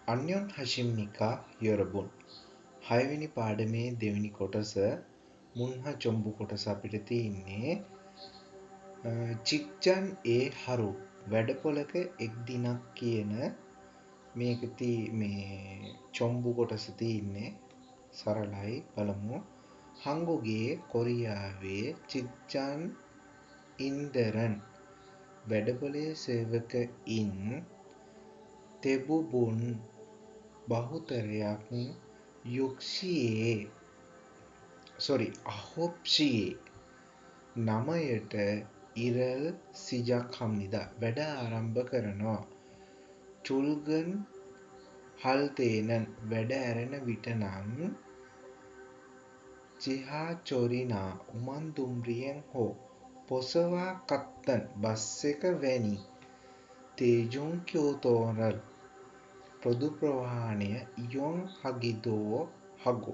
අන්‍යොන් හෂිම්නිකා යොරබුන් 6 වෙනි පාඩමේ දෙවෙනි කොටස මුන්හ චොම්බු කොටස අපිට තියෙන්නේ චික්ජන් ඒ හරු වැඩපොලක එක් දිනක් කියන මේක මේ චොම්බු කොටස තියෙන්නේ සරලයි බලමු හංගුගේ කොරියාවේ චික්ජන් ඉන්දරන් වැඩපොලේ සේවකයින් තෙබුබුන් බහුතරයක් අහොප්ෂියේ නමයට ඉරල් සිජක් හම්නිදා වැඩ ආරම්භ කරනවා චුල්ගන් හල්තේනන් වැඩ ඇරෙන විට නම් චිහා චොරිනා උමන් දුම්රියෙන් හෝ පොසවා කත්තන් බස් එක වැනි තේජුන් කියෝතෝරල් ප්‍රොදු ප්‍රවාහනය ඉයොන් හගිදෝ හගු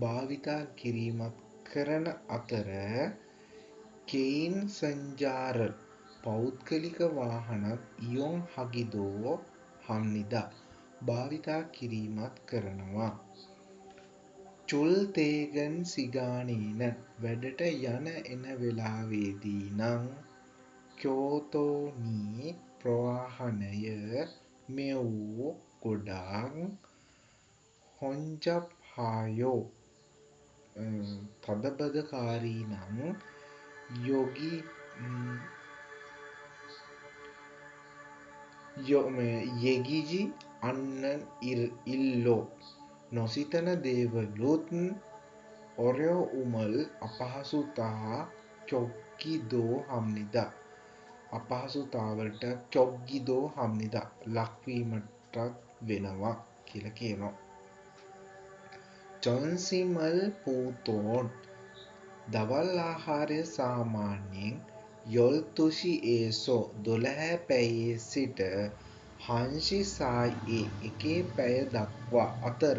භාවිතා කිරීමත් කරන අතර කෙයින් සංජාරල් පෞද්ගලික வாகනත් ඉයොන් හගිදෝ හම්නිදා භාවිතා කිරීමත් කරනවා චුල් තේගන් සිගානීන වැඩට යන එන වෙලාවේදී නම් කියෝතෝනී ප්‍රවාහනය මෙවූ ගොඩාක් හොංජප්හායෝ තදබදකාරී නම් යෙගිජි අන්නන් ඉල්ලෝ නොසිතන දේවලුත් ඔරයෝ උමල් අපහසුතා චොග්ගිදෝ හම්නිදා අපහසුතාවලට චොග්ගිදෝ හම්නිදා ලක්වීමටත් වෙනවා කියලා කියනවා චොන්සිමල් පූතෝන් දවල් ආහාරය සාමාන්‍යයෙන් යොල්තුෂි ඒසෝ 12 පැයේ සිට හංශි සායි එකේ පැය දක්වා අතර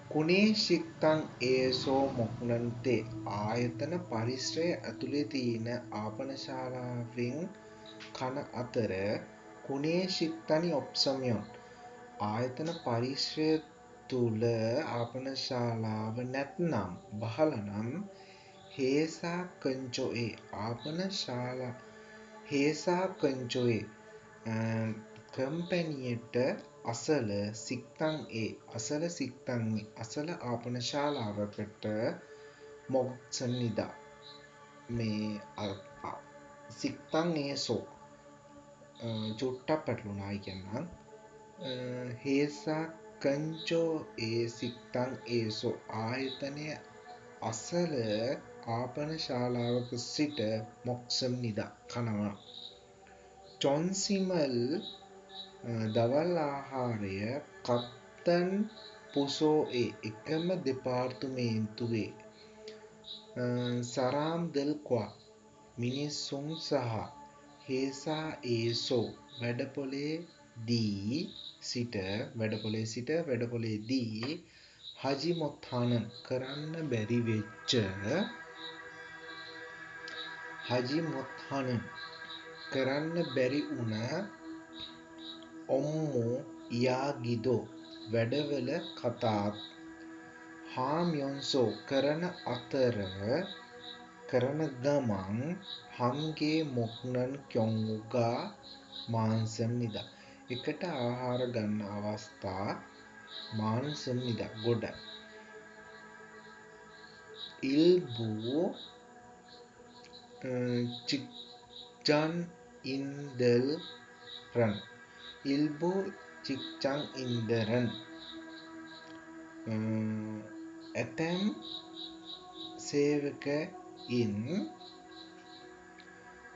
කුණේ ශික්තන් ඒසෝ මොක්නන්තේ ආයතන පරිශ්‍රය ඇතුළේ තියෙන ආපනශාලාවෙන් කන අතර කුණේ ශික්තනි ඔප්සමයොන් ආයතන පරිශ්‍රය තුළ ආපනශාලාව නැත්නම් බහලනම් හේසා කංචොයේ ආපනශාලා හේසා කංචොයේ කම්පැනියට අසල සික්තන් අසල සික්තන් අසල ආපනශාලාවකට මොක්සන්නිදා මේ සික්තන් ඒසෝ චුට්ටක් පැටලුණායි කියන්නම් හේසා කංචෝ ඒ සික්තන් ඒසෝ ආයතනය අසල ආපනශාලාවක සිට මොක්සම්නිදා කනවා චොන්සිමල් දවල් ආහාරය කත්තන් පුසෝ එකම දෙපාර්තුමේන්තුවේ සරාම්දල්ක්වා මිනිස්සුන් සහ හේසා ඒසෝ වැඩපොලේ සිට හජිමොත්හානන් කරන්න බැරි වුණ ඔම්මෝ ඉයාගිදෝ වැඩවල කතාත් හාම්යොන්සෝ කරන ගමන් හම්ගේ මොක්නන් කියොංගුගා මාන්සම් නිදා එකට ආහාර ගන්න අවස්ථා මාන්සම් නිදා ගොඩ ඉල්බූ චික්ජන් ඉන්දරන් ඇතැම් සේවකයින්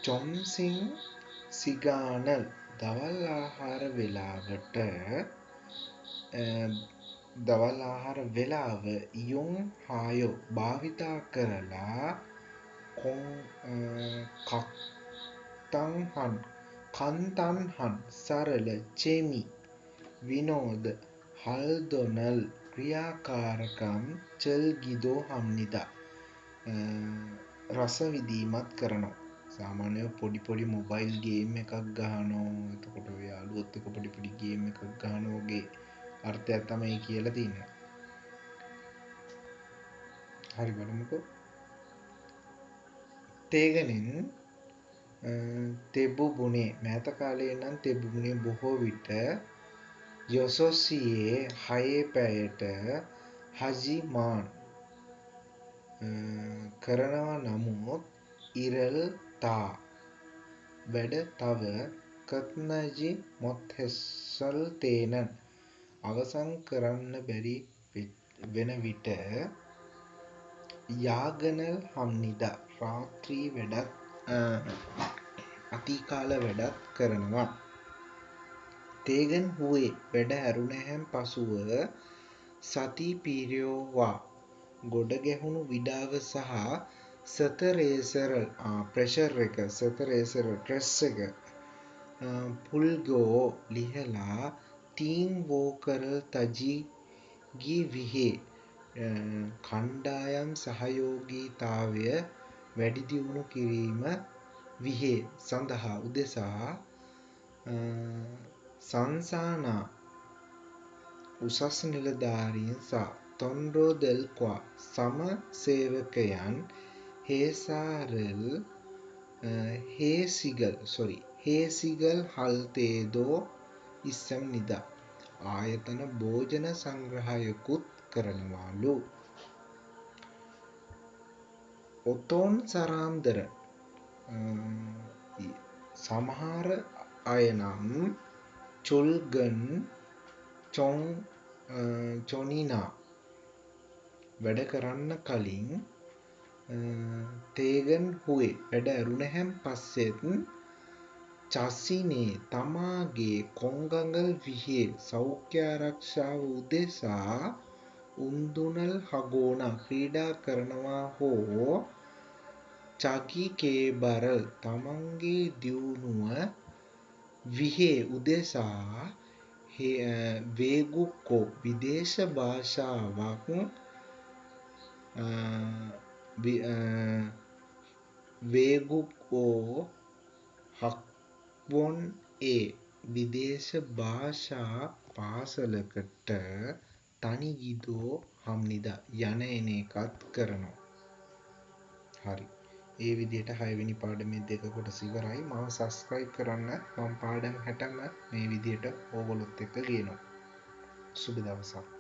චොම්සින් සිගානල් දවල් ආහාර වෙලාව ඉයොන් හායෝ භාවිතා කරලා කන්තන්හන් සරල චෙමි විනෝද හල්දොනල් ක්‍රියාකාරකම් චල්ගිදෝ හම්නිදා රසවිදීමත් කරනවා සාමාන්‍යයෙන් පොඩි මොබයිල් ගේම් එකක් ගහනවා. එතකොට ඔය යාළුවොත් එක්ක පොඩි ගේම් එකක් ගහනවා වගේ අර්ථයක් තමයි කියලා තියෙන්නේ. හරි බලමුකෝ. තේගනෙන් තෙබුබුනේ මෑත කාලයේ නම් තෙබුබුනේ බොහෝ විට යොසොසියේ 6 පැයට හජිමාන් කරනවා. නමුත් ඉරල් තා වැඩ තව කත්නජි මොත්හෙස්සල් තේනන් අවසන් කරන්න බැරි වෙන විට යාගනල් හම්නිදා රාත්‍රී වැඩත් අතිකාල වැඩත් කරනවා. තේගන් හුවේ වැඩ ඇරුණැහැන් පසුව සති පීරියෝවා ගොඩ ගැහුණු විඩාව සහ සතරේසරල් ප්‍රෙස් එක පුල්ගෝ ලිහලා තීන් වෝකරල් තජිගි විහේ කණ්ඩායම් සහයෝගීතාවය වැඩිදියුණු කිරීම විහේ සඳහා උදෙසා සංසානා උසස් නිලධාරීන් සහ තොන්රෝ දෙල්ක්වා සම සේවකයන් හේසිගල් හල්තේදෝ ඉස්සම් නිදා ආයතන භෝජන සංග්‍රහයකුත් කරනවාලු. ඔතෝන් සරාන්දර සමහර අයනම් චොල්ගන් චොනිනා වැඩ කරන්න කලින් තේගන් හුවේ වැඩ ඇරුණැහැන් පස්සෙත් චසිනේ තමාගේ කොංගඟල් විහේ සෞඛ්‍යාරක්ෂාව උදෙසා උන්දුනල් හගෝනා ක්‍රීඩා කරනවා හෝ චගි කේබරල් තමන්ගේ දියුණුව විහේ උදෙසා වේගුක්කෝ විදේශ භාෂාවක් වේගුක්කෝ හක්වොන් විදේශ භාෂා පාසලකට තනිගිදෝ හම්නිදා යන එන එකත් කරනවා. හරි. ඒ විදිහට 6 වෙනි පාඩමේ 2 කොටස ඉවරයි. මාව සබ්ස්ක්‍රයිබ් කරන්න. මම පාඩම් 60ම මේ විදිහට ඕගොල්ලොත් එක්ක ගේනවා. සුබ දවසක්.